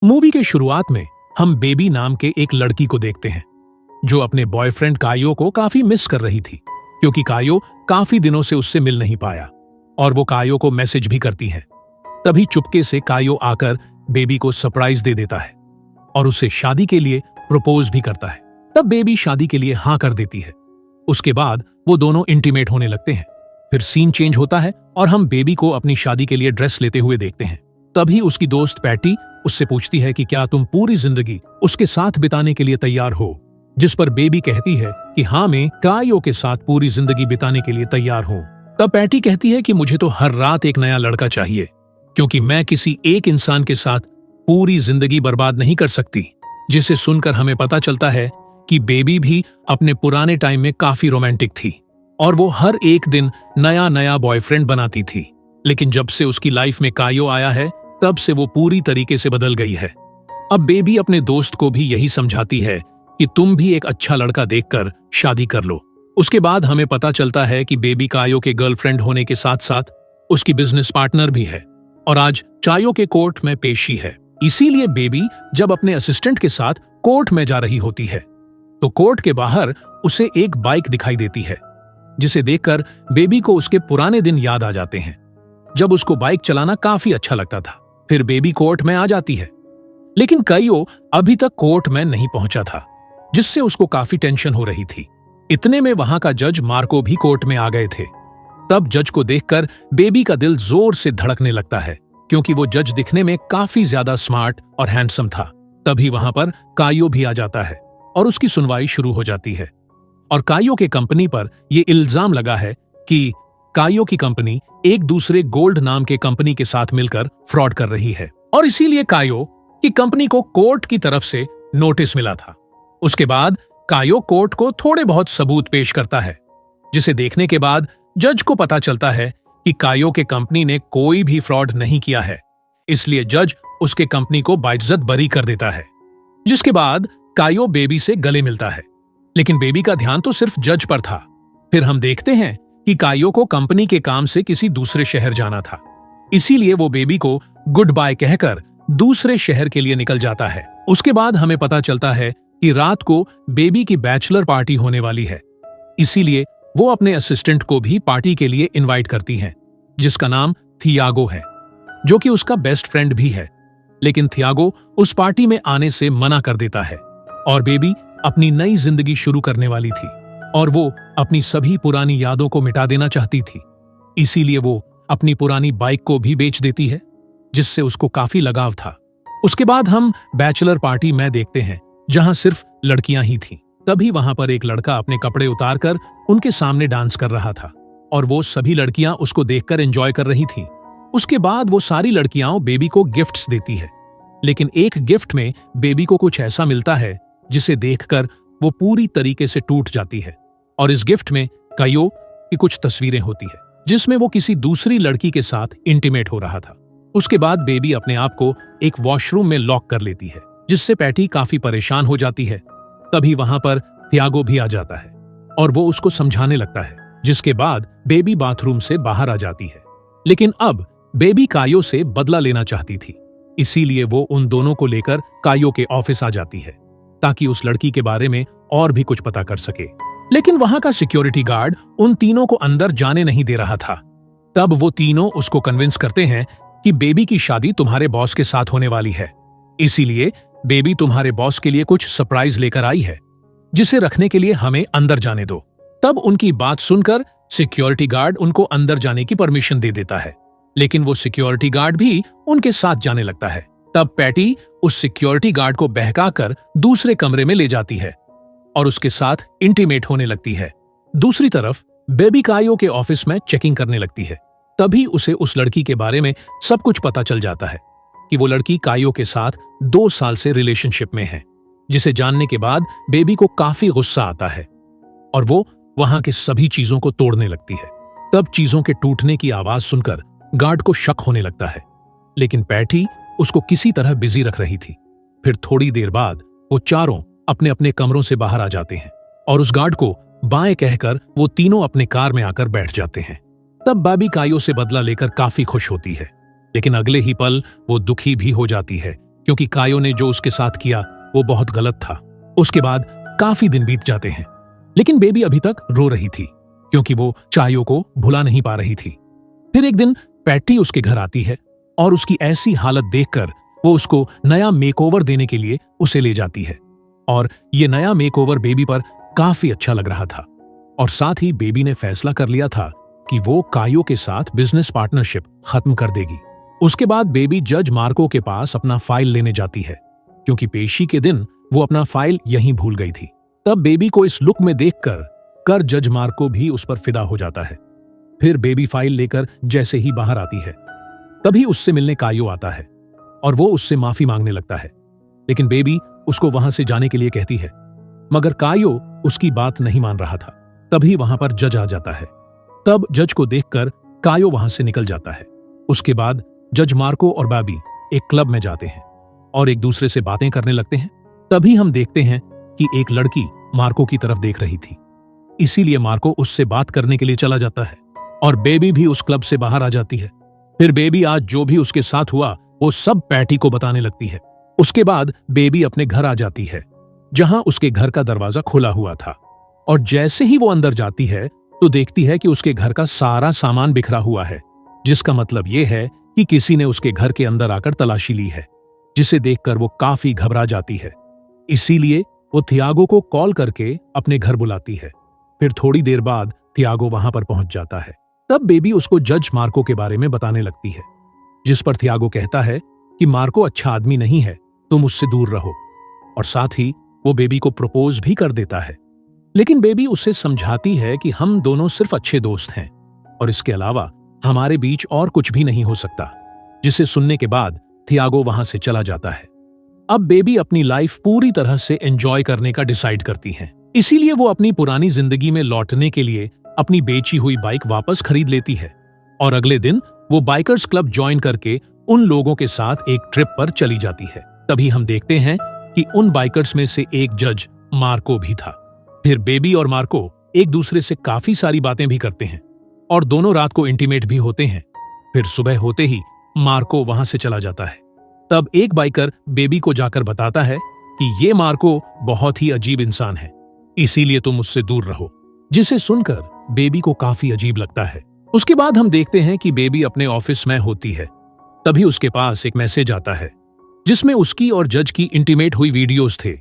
Movie के शुरुआत में हम बेबी नाम के एक लड़की को देखते हैं जो अपने बॉयफ्रेंड कायो को काफी मिस कर रही थी, क्योंकि कायो काफी दिनों से उससे मिल नहीं पाया और वो कायो को मैसेज भी करती है। तभी चुपके से कायो आकर बेबी को सरप्राइज दे देता है और उसे शादी के लिए प्रपोज भी करता है। तब बेबी शादी के लिए हाँ कर देती है। उसके बाद वो दोनों इंटीमेट होने लगते हैं। फिर सीन चेंज होता है और हम बेबी को अपनी शादी के लिए ड्रेस लेते हुए देखते हैं। तभी उसकी दोस्त पैटी उससे पूछती है कि क्या तुम पूरी जिंदगी उसके साथ बिताने के लिए तैयार हो, जिस पर बेबी कहती है कि हाँ, मैं कायो के साथ पूरी जिंदगी बिताने के लिए तैयार हूँ। तब पैटी कहती है कि मुझे तो हर रात एक नया लड़का चाहिए, क्योंकि मैं किसी एक इंसान के साथ पूरी जिंदगी बर्बाद नहीं कर सकती। जिसे सुनकर हमें पता चलता है कि बेबी भी अपने पुराने टाइम में काफी रोमांटिक थी और वो हर एक दिन नया नया बॉयफ्रेंड बनाती थी। लेकिन जब से उसकी लाइफ में कायो आया है, तब से वो पूरी तरीके से बदल गई है। अब बेबी अपने दोस्त को भी यही समझाती है कि तुम भी एक अच्छा लड़का देखकर शादी कर लो। उसके बाद हमें पता चलता है कि बेबी कायो के गर्लफ्रेंड होने के साथ साथ उसकी बिजनेस पार्टनर भी है और आज चायो के कोर्ट में पेशी है। इसीलिए बेबी जब अपने असिस्टेंट के साथ कोर्ट में जा रही होती है तो कोर्ट के बाहर उसे एक बाइक दिखाई देती है, जिसे देखकर बेबी को उसके पुराने दिन याद आ जाते हैं जब उसको बाइक चलाना काफी अच्छा लगता था। फिर बेबी कोर्ट में आ जाती है, लेकिन कायो अभी तक कोर्ट में नहीं पहुंचा था, जिससे उसको काफी टेंशन हो रही थी। इतने में वहां का जज मार्को भी कोर्ट में आ गए थे। तब जज को देखकर बेबी का दिल जोर से धड़कने लगता है, क्योंकि वो जज दिखने में काफी ज्यादा स्मार्ट और हैंडसम था। तभी वहां पर कायो भी आ जाता है और उसकी सुनवाई शुरू हो जाती है और कायो के कंपनी पर यह इल्जाम लगा है कि कायो की कंपनी एक दूसरे गोल्ड नाम के कंपनी के साथ मिलकर फ्रॉड कर रही है और इसीलिए कायो की कंपनी को कोर्ट की तरफ से नोटिस मिला था। उसके बाद कायो कोर्ट को थोड़े बहुत सबूत पेश करता है, जिसे देखने के बाद जज को पता चलता है कि कायो के कंपनी ने कोई भी फ्रॉड नहीं किया है। इसलिए जज उसके कंपनी को बाइज्जत बरी कर देता है। जिसके बाद कायो बेबी से गले मिलता है, लेकिन बेबी का ध्यान तो सिर्फ जज पर था। फिर हम देखते हैं कि कायो को कंपनी के काम से किसी दूसरे शहर जाना था, इसीलिए वो बेबी को गुड बाय कहकर दूसरे शहर के लिए निकल जाता है। उसके बाद हमें पता चलता है कि रात को बेबी की बैचलर पार्टी होने वाली है, इसीलिए वो अपने असिस्टेंट को भी पार्टी के लिए इनवाइट करती हैं, जिसका नाम थियागो है, जो कि उसका बेस्ट फ्रेंड भी है। लेकिन थियागो उस पार्टी में आने से मना कर देता है और बेबी अपनी नई जिंदगी शुरू करने वाली थी और वो अपनी सभी पुरानी यादों को मिटा देना चाहती थी। इसीलिए वो अपनी पुरानी बाइक को भी बेच देती है, जिससे उसको काफी लगाव था। उसके बाद हम बैचलर पार्टी में देखते हैं, जहां सिर्फ लड़कियां ही थीं। तभी वहां पर एक लड़का अपने कपड़े उतारकर उनके सामने डांस कर रहा था और वो सभी लड़कियां उसको देखकर एंजॉय कर रही थीं। उसके बाद वो सारी लड़कियां बेबी को गिफ्ट्स देती है, लेकिन एक गिफ्ट में बेबी को कुछ ऐसा मिलता है जिसे देखकर वो पूरी तरीके से टूट जाती है और इस गिफ्ट में कायो की कुछ तस्वीरें होती है, जिसमें वो किसी दूसरी लड़की के साथ इंटीमेट हो रहा था। उसके बाद बेबी अपने आप को एक वॉशरूम में लॉक कर लेती है, जिससे पैटी काफी परेशान हो जाती है। तभी वहां पर थियागो भी आ जाता है और वो उसको समझाने लगता है, जिसके बाद बेबी बाथरूम से बाहर आ जाती है। लेकिन अब बेबी कायो से बदला लेना चाहती थी, इसीलिए वो उन दोनों को लेकर कायो के ऑफिस आ जाती है ताकि उस लड़की के बारे में और भी कुछ पता कर सके। लेकिन वहां का सिक्योरिटी गार्ड उन तीनों को अंदर जाने नहीं दे रहा था। तब वो तीनों उसको कन्विंस करते हैं कि बेबी की शादी तुम्हारे बॉस के साथ होने वाली है, इसीलिए बेबी तुम्हारे बॉस के लिए कुछ सरप्राइज लेकर आई है, जिसे रखने के लिए हमें अंदर जाने दो। तब उनकी बात सुनकर सिक्योरिटी गार्ड उनको अंदर जाने की परमिशन दे देता है, लेकिन वो सिक्योरिटी गार्ड भी उनके साथ जाने लगता है। तब पैटी उस सिक्योरिटी गार्ड को बहकाकर दूसरे कमरे में ले जाती है और उसके साथ इंटीमेट होने लगती है। दूसरी तरफ बेबी कायो के ऑफिस में चेकिंग करने लगती है। तभी उसे उस लड़की के बारे में सब कुछ पता चल जाता है कि वो लड़की कायो के साथ 2 साल से रिलेशनशिप में है, जिसे जानने के बाद बेबी को काफी गुस्सा आता है और वो वहां के सभी चीजों को तोड़ने लगती है। तब चीजों के टूटने की आवाज सुनकर गार्ड को शक होने लगता है, लेकिन पैटी उसको किसी तरह बिजी रख रही थी। फिर थोड़ी देर बाद वो चारों अपने अपने कमरों से बाहर आ जाते हैं और उस गार्ड को बाएं कहकर वो तीनों अपने कार में आकर बैठ जाते हैं। तब बेबी कायो से बदला लेकर काफी खुश होती है, लेकिन अगले ही पल वो दुखी भी हो जाती है, क्योंकि कायो ने जो उसके साथ किया वो बहुत गलत था। उसके बाद काफी दिन बीत जाते हैं, लेकिन बेबी अभी तक रो रही थी क्योंकि वो चायो को भुला नहीं पा रही थी। फिर एक दिन पैटी उसके घर आती है और उसकी ऐसी हालत देखकर वो उसको नया मेकओवर देने के लिए उसे ले जाती है। और ये नया मेकओवर बेबी पर काफी अच्छा लग रहा था और साथ ही बेबी ने फैसला कर लिया था कि वो कायो के साथ बिजनेस पार्टनरशिप खत्म कर देगी। उसके बाद बेबी जज मार्को के पास अपना फाइल लेने जाती है क्योंकि पेशी के दिन वो अपना फाइल यहीं भूल गई थी। तब बेबी को इस लुक में देखकर जज मार्को भी उस पर फिदा हो जाता है। फिर बेबी फाइल लेकर जैसे ही बाहर आती है तभी उससे मिलने कायो आता है और वो उससे माफी मांगने लगता है, लेकिन बेबी उसको वहां से जाने के लिए कहती है, मगर कायो उसकी बात नहीं मान रहा था। तभी वहां पर जज आ जाता है। तब जज को देखकर कायो वहां से निकल जाता है। उसके बाद जज मार्को और बेबी एक क्लब में जाते हैं और एक दूसरे से बातें करने लगते हैं। तभी हम देखते हैं कि एक लड़की मार्को की तरफ देख रही थी, इसीलिए मार्को उससे बात करने के लिए चला जाता है और बेबी भी उस क्लब से बाहर आ जाती है। फिर बेबी आज जो भी उसके साथ हुआ वो सब पैटी को बताने लगती है। उसके बाद बेबी अपने घर आ जाती है जहां उसके घर का दरवाजा खुला हुआ था और जैसे ही वो अंदर जाती है तो देखती है कि उसके घर का सारा सामान बिखरा हुआ है, जिसका मतलब ये है कि किसी ने उसके घर के अंदर आकर तलाशी ली है, जिसे देखकर वो काफी घबरा जाती है। इसीलिए वो थियागो को कॉल करके अपने घर बुलाती है। फिर थोड़ी देर बाद थियागो वहां पर पहुंच जाता है। तब बेबी उसको जज मार्को के बारे में बताने लगती है, जिस पर थियागो कहता है कि मार्को अच्छा आदमी नहीं है, तुम उससे दूर रहो। और साथ ही वो बेबी को प्रपोज भी कर देता है, लेकिन बेबी उसे समझाती है कि हम दोनों सिर्फ अच्छे दोस्त हैं और इसके अलावा हमारे बीच और कुछ भी नहीं हो सकता, जिसे सुनने के बाद थियागो वहां से चला जाता है। अब बेबी अपनी लाइफ पूरी तरह से एंजॉय करने का डिसाइड करती हैं। इसीलिए वो अपनी पुरानी जिंदगी में लौटने के लिए अपनी बेची हुई बाइक वापस खरीद लेती है और अगले दिन वो बाइकर्स क्लब ज्वाइन करके उन लोगों के साथ एक ट्रिप पर चली जाती है। तभी हम देखते हैं कि उन बाइकर्स में से एक जज मार्को भी था। फिर बेबी और मार्को एक दूसरे से काफी सारी बातें भी करते हैं और दोनों रात को इंटीमेट भी होते हैं। फिर सुबह होते ही मार्को वहां से चला जाता है। तब एक बाइकर बेबी को जाकर बताता है कि ये मार्को बहुत ही अजीब इंसान है, इसीलिए तुम उससे दूर रहो, जिसे सुनकर बेबी को काफी अजीब लगता है। उसके बाद हम देखते हैं कि बेबी अपने ऑफिस में होती है। तभी उसके पास एक मैसेज आता है जिसमें उसकी और जज की इंटीमेट हुई वीडियोस थे,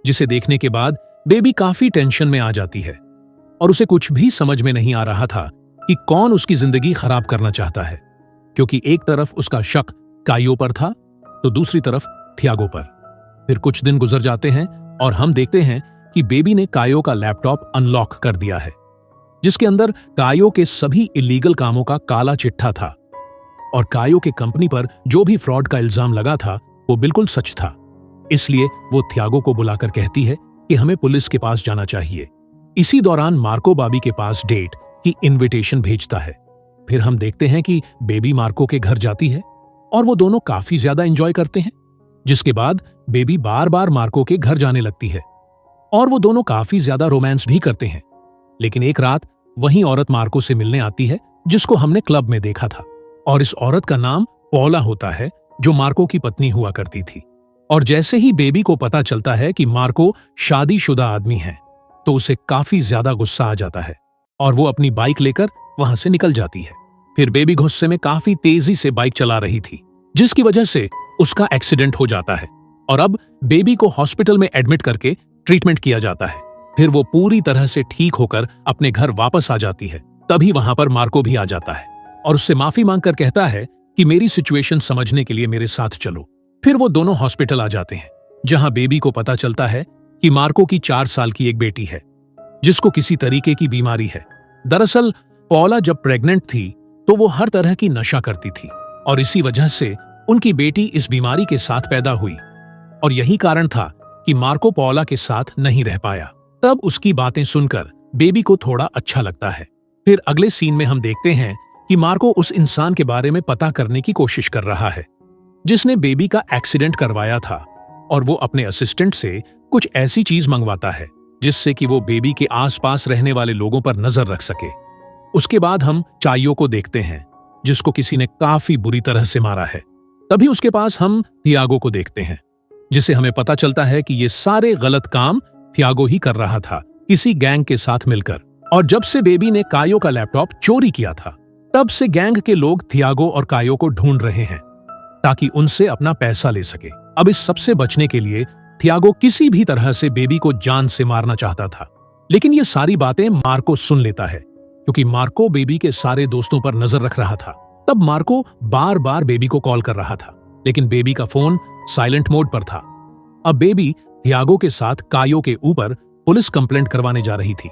जिसे देखने के बाद बेबी काफी टेंशन में आ जाती है और उसे कुछ भी समझ में नहीं आ रहा था कि कौन उसकी जिंदगी खराब करना चाहता है, क्योंकि एक तरफ उसका शक कायो पर था तो दूसरी तरफ थियागो पर। फिर कुछ दिन गुजर जाते हैं और हम देखते हैं कि बेबी ने कायो का लैपटॉप अनलॉक कर दिया है, जिसके अंदर कायो के सभी इलीगल कामों का काला चिट्ठा था और कायो के कंपनी पर जो भी फ्रॉड का इल्जाम लगा था वो बिल्कुल सच था। इसलिए वो थियागो को बुलाकर कहती है कि हमें पुलिस के पास जाना चाहिए। इसी दौरान मार्को बाबी के पास डेट की इनविटेशन भेजता है। फिर हम देखते हैं कि बेबी मार्को के घर जाती है और वो दोनों काफी ज्यादा एंजॉय करते हैं, जिसके बाद बेबी बार बार मार्को के घर जाने लगती है और वो दोनों काफी ज्यादा रोमांस भी करते हैं। लेकिन एक रात वही औरत मार्को से मिलने आती है जिसको हमने क्लब में देखा था, और इस औरत का नाम पौला होता है, जो मार्को की पत्नी हुआ करती थी। और जैसे ही बेबी को पता चलता है कि मार्को शादीशुदा आदमी है तो उसे काफी ज्यादा गुस्सा आ जाता है और वो अपनी बाइक लेकर वहां से निकल जाती है। फिर बेबी गुस्से में काफी तेजी से बाइक चला रही थी, जिसकी वजह से उसका एक्सीडेंट हो जाता है और अब बेबी को हॉस्पिटल में एडमिट करके ट्रीटमेंट किया जाता है। फिर वो पूरी तरह से ठीक होकर अपने घर वापस आ जाती है। तभी वहां पर मार्को भी आ जाता है और उससे माफी मांगकर कहता है कि मेरी सिचुएशन समझने के लिए मेरे साथ चलो। फिर वो दोनों हॉस्पिटल आ जाते हैं, जहां बेबी को पता चलता है कि मार्को की 4 साल की एक बेटी है जिसको किसी तरीके की बीमारी है। दरअसल पौला जब प्रेग्नेंट थी तो वो हर तरह की नशा करती थी और इसी वजह से उनकी बेटी इस बीमारी के साथ पैदा हुई और यही कारण था कि मार्को पौला के साथ नहीं रह पाया। तब उसकी बातें सुनकर बेबी को थोड़ा अच्छा लगता है। फिर अगले सीन में हम देखते हैं कि मार्को उस इंसान के बारे में पता करने की कोशिश कर रहा है जिसने बेबी का एक्सीडेंट करवाया था, और वो अपने असिस्टेंट से कुछ ऐसी चीज मंगवाता है जिससे कि वो बेबी के आसपास रहने वाले लोगों पर नजर रख सके। उसके बाद हम चायो को देखते हैं जिसको किसी ने काफी बुरी तरह से मारा है तभी उसके पास हम थियागो को देखते हैं, जिसे हमें पता चलता है कि ये सारे गलत काम थियागो ही कर रहा था, किसी गैंग के साथ मिलकर। और जब से बेबी ने कायो का लैपटॉप चोरी किया था, तब से गैंग के लोग थियागो और कायो को ढूंढ रहे हैं ताकि उनसे अपना पैसा ले सके। अब इस सबसे बचने के लिए थियागो किसी भी तरह से बेबी को जान से मारना चाहता था, लेकिन ये सारी बातें मार्को सुन लेता है, क्योंकि मार्को बेबी के सारे दोस्तों पर नजर रख रहा था। तब मार्को बार बार बेबी को कॉल कर रहा था, लेकिन बेबी का फोन साइलेंट मोड पर था। अब बेबी थियागो के साथ कायो के ऊपर पुलिस कंप्लेंट करवाने जा रही थी,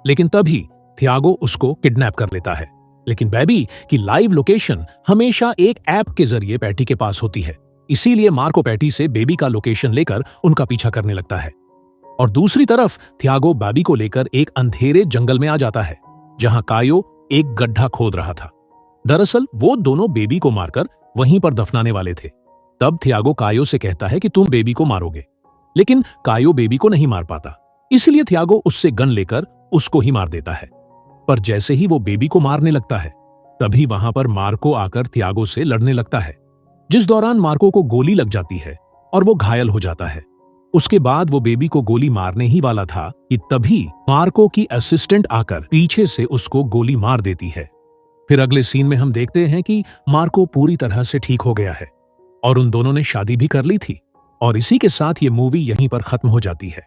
लेकिन तभी थियागो उसको किडनैप कर लेता है। लेकिन बेबी की लाइव लोकेशन हमेशा एक ऐप के जरिए पैटी के पास होती है, इसीलिए मार्को पैटी से बेबी का लोकेशन लेकर उनका पीछा करने लगता है। और दूसरी तरफ थियागो बेबी को लेकर एक अंधेरे जंगल में आ जाता है, जहां कायो एक गड्ढा खोद रहा था। दरअसल वो दोनों बेबी को मारकर वहीं पर दफनाने वाले थे। तब थियागो कायो से कहता है कि तुम बेबी को मारोगे, लेकिन कायो बेबी को नहीं मार पाता, इसलिए थियागो उससे गन लेकर उसको ही मार देता है। पर जैसे ही वो बेबी को मारने लगता है, तभी वहां पर मार्को आकर थियागो से लड़ने लगता है, जिस दौरान मार्को को गोली लग जाती है और वो घायल हो जाता है। उसके बाद वो बेबी को गोली मारने ही वाला था कि तभी मार्को की असिस्टेंट आकर पीछे से उसको गोली मार देती है। फिर अगले सीन में हम देखते हैं कि मार्को पूरी तरह से ठीक हो गया है और उन दोनों ने शादी भी कर ली थी। और इसी के साथ ये मूवी यहीं पर खत्म हो जाती है।